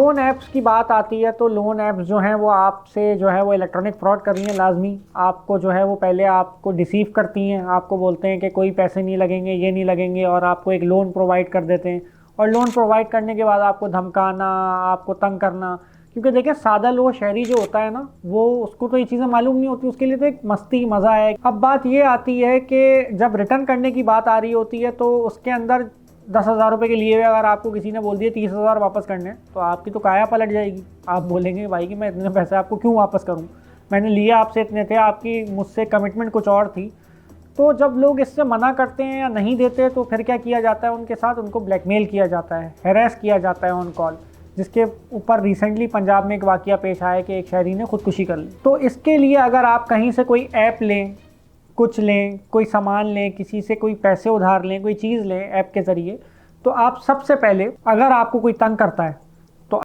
Loan apps की बात आती है तो लोन ऐप्स जो हैं वो आपसे जो है वो इलेक्ट्रॉनिक फ्रॉड कर रही हैं लाजमी। आपको जो है वो पहले आपको डिसीव करती हैं, आपको बोलते हैं कि कोई पैसे नहीं लगेंगे, ये नहीं लगेंगे, और आपको एक लोन प्रोवाइड कर देते हैं। और लोन प्रोवाइड करने के बाद आपको धमकाना, आपको तंग करना। क्योंकि देखिए सादा लोग शहरी जो होता है ना, वो उसको तो ये चीज़ें मालूम नहीं होती, उसके लिए तो एक मस्ती मज़ा है। अब बात ये आती है कि जब रिटर्न करने की बात आ रही होती है तो उसके अंदर 10,000 रुपये के लिए हुए अगर आपको किसी ने बोल दिया 30,000 वापस करने, तो आपकी तो काया पलट जाएगी। आप बोलेंगे भाई कि मैं इतने पैसे आपको क्यों वापस करूं, मैंने लिए आपसे इतने थे, आपकी मुझसे कमिटमेंट कुछ और थी। तो जब लोग इससे मना करते हैं या नहीं देते तो फिर क्या किया जाता है उनके साथ, उनको ब्लैकमेल किया जाता है, हैरेस किया जाता है ऑन कॉल। जिसके ऊपर रिसेंटली पंजाब में एक वाकया पेश आया कि एक शहरी ने खुदकुशी कर ली। तो इसके लिए अगर आप कहीं से कोई ऐप लें, कुछ लें, कोई सामान लें, किसी से कोई पैसे उधार लें, कोई चीज़ लें ऐप के ज़रिए, तो आप सबसे पहले, अगर आपको कोई तंग करता है